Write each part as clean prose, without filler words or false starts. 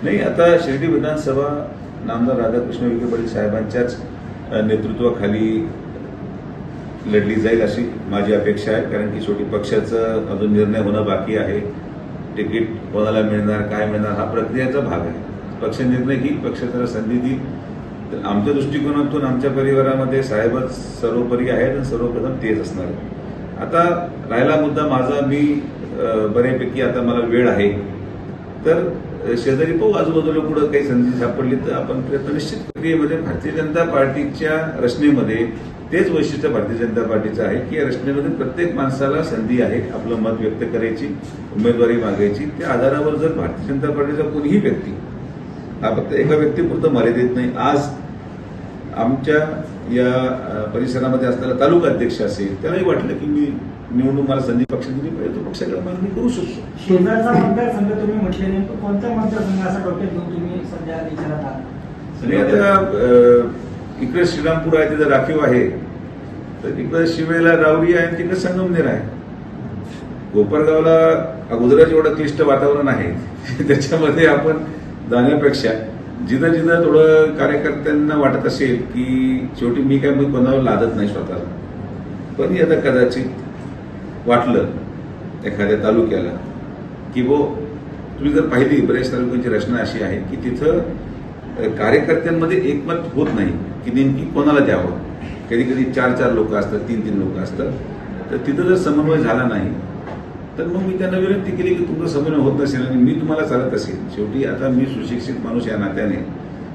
नाही, आता शिर्डी विधानसभा नामदार राधाकृष्ण विखे पाटील साहेबांच्याच नेतृत्वाखाली लढली जाईल अशी माझी अपेक्षा आहे. कारण की शेवटी पक्षाचं अजून निर्णय होणं बाकी आहे. तिकीट कोणाला मिळणार, काय मिळणार हा प्रक्रियेचा भाग आहे. पक्ष निर्णय घेईल, पक्ष त्याला संधी देईल. तर आमच्या दृष्टिकोनातून आमच्या परिवारामध्ये साहेबच सर्वोपरी आहेत आणि सर्वप्रथम तेच असणार आहे. आता राहिला मुद्दा माझा, मी बऱ्यापैकी आता मला वेळ आहे, तर शेजारी पाहू आजूबाजूला कुठं काही संधी सापडली तर आपण प्रयत्न निश्चित प्रक्रियेमध्ये भारतीय जनता पार्टीच्या रचनेमध्ये तेच वैशिष्ट्य भारतीय जनता पार्टीचं आहे की या रचनेमध्ये प्रत्येक माणसाला संधी आहे आपलं मत व्यक्त करायची, उमेदवारी मागायची. त्या आधारावर जर भारतीय जनता पार्टीचा कोणीही व्यक्ती हा फक्त एका व्यक्तीपुरतं मर्यादित नाही, आज आमच्या या परिसरामध्ये असलेला तालुका अध्यक्ष असेल त्यालाही वाटलं की मी निवडून मला संधी पक्ष दिली पाहिजे, तो पक्षाकडे मागणी करू शकतो. शेजारचा मतदारसंघ तुम्ही म्हटले नाही, तो कोणता मतदारसंघ असा डोक्यात घेऊन तुम्ही सध्या विचारात आहात? आणि आता इकडे श्रीरामपूर आहे, तिथं राखीव आहे, तर इकडे शिवेला रावरी आहे, तिकडे संगमनेर आहे. कोपरगावला अगोदरच एवढं क्लिष्ट वातावरण आहे त्याच्यामध्ये आपण जाण्यापेक्षा जिथं जिथं थोडं कार्यकर्त्यांना वाटत असेल की शेवटी मी काय कोणावर लादत नाही स्वतःला, पण आता कदाचित वाटलं एखाद्या तालुक्याला की तुम्ही जर पाहिली बऱ्याच तालुक्यांची रचना अशी आहे की तिथं कार्यकर्त्यांमध्ये एकमत होत नाही की नेमकी कोणाला द्यावं. कधी कधी 4 लोक असतात, 3 लोक असतात. तर तिथं जर समन्वय झाला नाही तर मग मी त्यांना विनंती केली की तुमचा समन्वय होत नसेल आणि मी तुम्हाला चालत असेल. शेवटी आता मी सुशिक्षित माणूस या नात्याने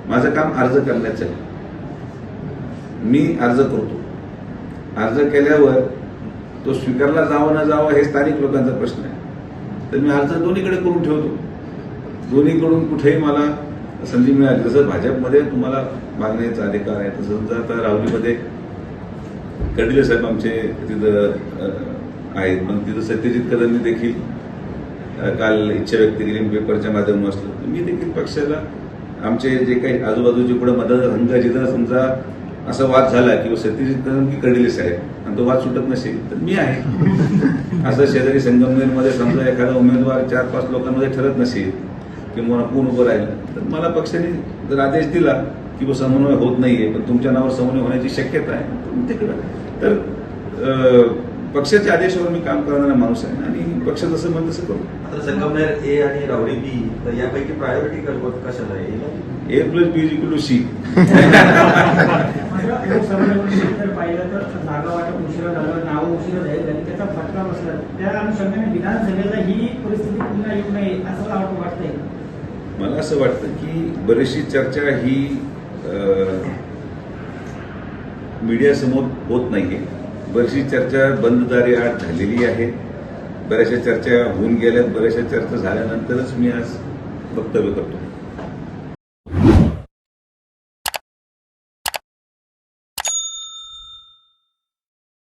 माझं काम अर्ज करण्याचं आहे. मी अर्ज करतो, अर्ज केल्यावर तो स्वीकारला जावं न जावं हे स्थानिक लोकांचा प्रश्न आहे. तर मी अर्ज दोन्हीकडे करून ठेवतो, दोन्हीकडून कुठेही मला संधी मिळाली. जसं भाजपमध्ये तुम्हाला मागण्याचा अधिकार आहे, तसं समजा आता राहुरीमध्ये कर्डिले साहेब आमचे तिथं आहेत, पण तिथं सत्यजित कदमनी देखील काल इच्छा व्यक्त केली पेपरच्या माध्यमातून असलं. मी देखील पक्षाला आमचे जे काही आजूबाजूचे पुढे मतदारसंघ जिथं समजा असा वाद झाला किंवा सत्यजित कदम की कर्डिले साहेब आणि तो वाद सुटत नसेल तर मी आहे. असं शेजारी संगमनेरमध्ये समजा एखादा उमेदवार 4-5 लोकांमध्ये ठरत नसेल किंवा कोण उभं राहिलं तर मला पक्षाने जर आदेश दिला की समन्वय होत नाहीये पण तुमच्या नावावर समन्वय होण्याची शक्यता आहे तिकडं, तर पक्षाच्या आदेशावर मी काम करणारा माणूस आहे आणि पक्ष जसं म्हणत तसं करू. आता संगमनेर ए आणि राहुरी बी, तर यापैकी प्रायोरिटी कशाला आहे? A+B=C. जर पाहिलं तर जागा वाटप उशिरा झालं, नावं उशिरा झाली, त्याचा फटका बसला. त्या अनुषंगाने विधानसभेला ही परिस्थिती पुन्हा येऊ नये असं वाटतंय. मला असं वाटतं की बरीचशी चर्चा ही मीडियासमोर होत नाहीये. बरीचशी चर्चा बंद दारी-आड झालेली आहे. बऱ्याचशा चर्चा होऊन गेल्यात, बऱ्याचशा चर्चा झाल्यानंतरच मी आज वक्तव्य करतो.